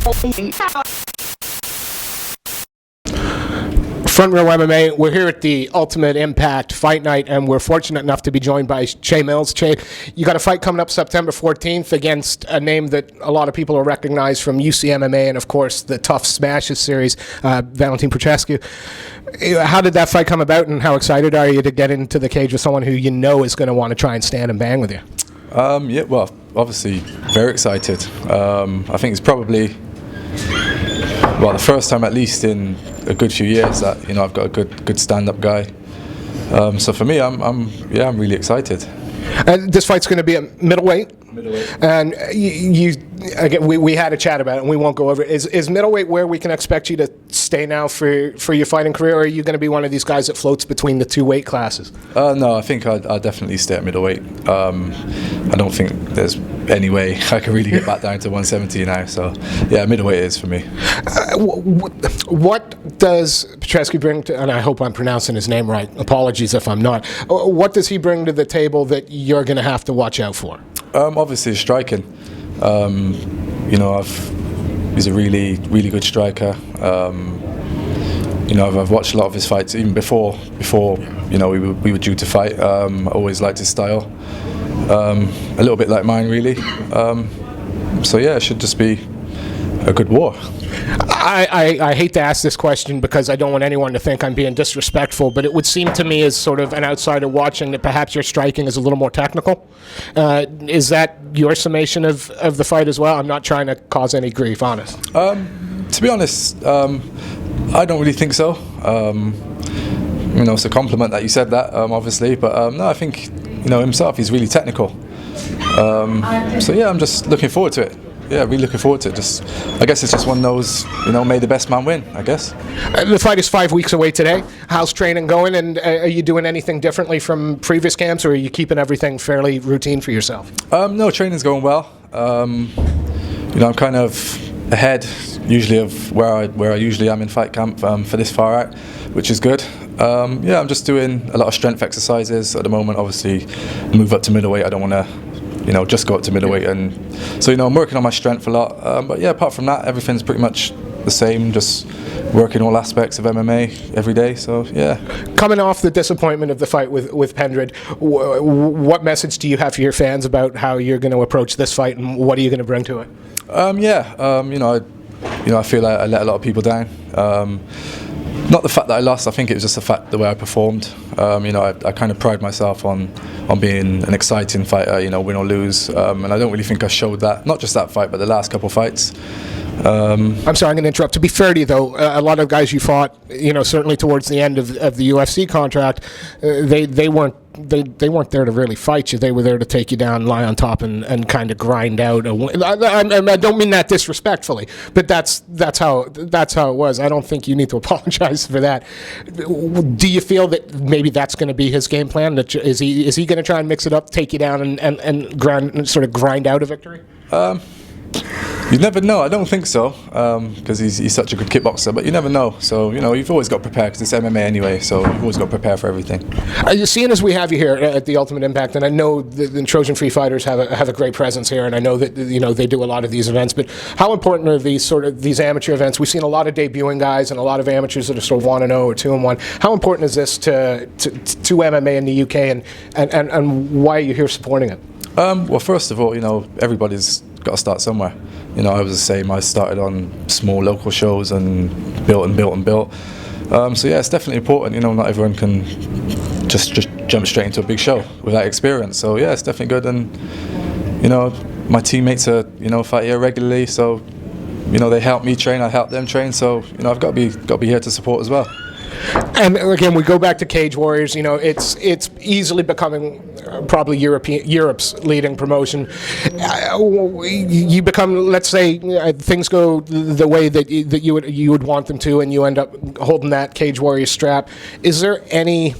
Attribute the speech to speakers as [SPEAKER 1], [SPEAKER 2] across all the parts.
[SPEAKER 1] Front Row MMA, we're here at the Ultimate Impact Fight Night, and we're fortunate enough to be joined by Che Mills. Che, you got a fight coming up September 14th against a name that a lot of people will recognize from UC MMA and, of course, the Tough Smashes series, Valentine Petrescu. How did that fight come about, and how excited are you to get into the cage with someone who you know is going to want to try and stand and bang with you?
[SPEAKER 2] Yeah, well, obviously very excited. I think it's probably, well, the first time at least in a good few years that I've got a good stand-up guy. So for me, I'm really excited.
[SPEAKER 1] And this fight's going to be at middleweight. And you again, we had a chat about it, and we won't go over it. Is middleweight where we can expect you to stay now for your fighting career, or are you going to be one of these guys that floats between the two weight classes?
[SPEAKER 2] No, I think I'll definitely stay at middleweight. I don't think there's any way I can really get back down to 170 now. So yeah, middleweight is for me.
[SPEAKER 1] What does Potresky bring to, and I hope I'm pronouncing his name right, apologies if I'm not, what does he bring to the table that you're going to have to watch out for?
[SPEAKER 2] Obviously striking. He's a really good striker. I've watched a lot of his fights even before we were due to fight. I always liked his style, a little bit like mine really. So yeah, it should just be a good war.
[SPEAKER 1] I hate to ask this question because I don't want anyone to think I'm being disrespectful, but it would seem to me as sort of an outsider watching that perhaps your striking is a little more technical. Is that your summation of the fight as well? I'm not trying to cause any grief, honest.
[SPEAKER 2] To be honest, I don't really think so. It's a compliment that you said that, obviously, but no, I think himself, he's really technical. So yeah, I'm just looking forward to it. Yeah, really looking forward to it. I guess it's just one of those, may the best man win, I guess.
[SPEAKER 1] The fight is 5 weeks away today. How's training going, and are you doing anything differently from previous camps, or are you keeping everything fairly routine for yourself?
[SPEAKER 2] No, training's going well. I'm kind of ahead usually of where I usually am in fight camp for this far out, which is good. Yeah, I'm just doing a lot of strength exercises at the moment. Obviously, move up to middleweight. I don't want to just go up to middleweight, and so I'm working on my strength a lot. But yeah, apart from that, everything's pretty much the same. Just working all aspects of MMA every day. So yeah.
[SPEAKER 1] Coming off the disappointment of the fight with Pendred, what message do you have for your fans about how you're going to approach this fight, and what are you going to bring to it?
[SPEAKER 2] I feel like I let a lot of people down. Not the fact that I lost, I think it was just the fact the way I performed. I kind of pride myself on being an exciting fighter, win or lose, and I don't really think I showed that, not just that fight, but the last couple of fights.
[SPEAKER 1] I'm sorry, I'm going to interrupt. To be fair to you, though, a lot of guys you fought, certainly towards the end of the UFC contract, they weren't there to really fight you. They were there to take you down, lie on top, and kind of grind out a win. I don't mean that disrespectfully, but that's how it was. I don't think you need to apologize for that. Do you feel that maybe that's going to be his game plan? Is he going to try and mix it up, take you down, and grind out a victory?
[SPEAKER 2] You never know. I don't think so, because he's such a good kickboxer. But you never know. So you've always got to prepare, because it's MMA anyway. So you've always got to prepare for everything.
[SPEAKER 1] Seeing as we have you here at the Ultimate Impact, and I know the Trojan Free Fighters have a great presence here, and I know that they do a lot of these events. But how important are these amateur events? We've seen a lot of debuting guys and a lot of amateurs that are sort of 1-0 or 2-1. How important is this to MMA in the UK, and why are you here supporting it?
[SPEAKER 2] Well, first of all, everybody's got to start somewhere. I was the same. I started on small local shows and built. So yeah, it's definitely important. Not everyone can just jump straight into a big show without experience. So yeah, it's definitely good. And my teammates are fight here regularly. So they help me train. I help them train. So I've got to be here to support as well.
[SPEAKER 1] And again, we go back to Cage Warriors. It's easily becoming probably Europe's leading promotion. You become, let's say, things go the way that you would want them to, and you end up holding that Cage Warriors strap. Is there any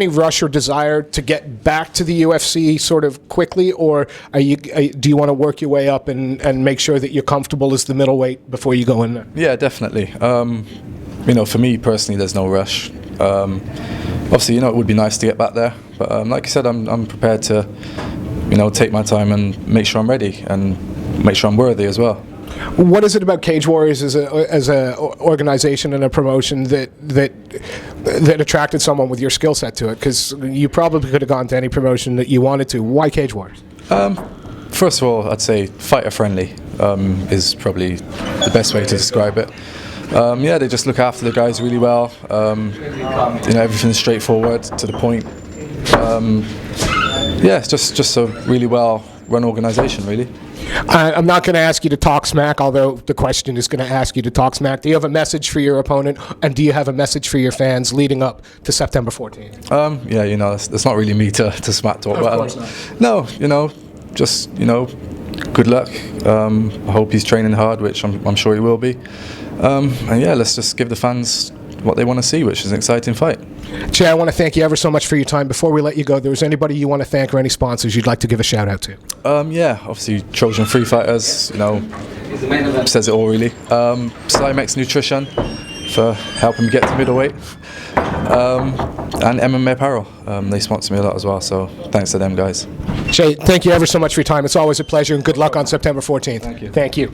[SPEAKER 1] rush or desire to get back to the UFC sort of quickly, or do you want to work your way up and make sure that you're comfortable as the middleweight before you go in there?
[SPEAKER 2] Yeah, definitely. For me personally, there's no rush. Obviously, it would be nice to get back there, but like I said, I'm prepared to, take my time and make sure I'm ready and make sure I'm worthy as well.
[SPEAKER 1] What is it about Cage Warriors as a organization and a promotion that attracted someone with your skill set to it? Because you probably could have gone to any promotion that you wanted to. Why Cage Warriors?
[SPEAKER 2] First of all, I'd say fighter friendly is probably the best way to describe it. Yeah, they just look after the guys really well. Everything's straightforward, to the point. Yeah, it's just a really well-run organisation, really.
[SPEAKER 1] I'm not going to ask you to talk smack, although the question is going to ask you to talk smack. Do you have a message for your opponent, and do you have a message for your fans leading up to September 14th?
[SPEAKER 2] Yeah, that's not really me to smack talk.
[SPEAKER 1] Of course not.
[SPEAKER 2] No, just good luck. I hope he's training hard, which I'm sure he will be. And yeah, let's just give the fans what they want to see, which is an exciting fight.
[SPEAKER 1] Jay, I want to thank you ever so much for your time. Before we let you go, there anybody you want to thank or any sponsors you'd like to give a shout out to?
[SPEAKER 2] Yeah, obviously Trojan Free Fighters, says it all really. Slimex Nutrition for helping me get to middleweight. And MMA Apparel, they sponsor me a lot as well, so thanks to them guys.
[SPEAKER 1] Jay, thank you ever so much for your time. It's always a pleasure, and good luck on September 14th.
[SPEAKER 2] Thank you.
[SPEAKER 1] Thank you.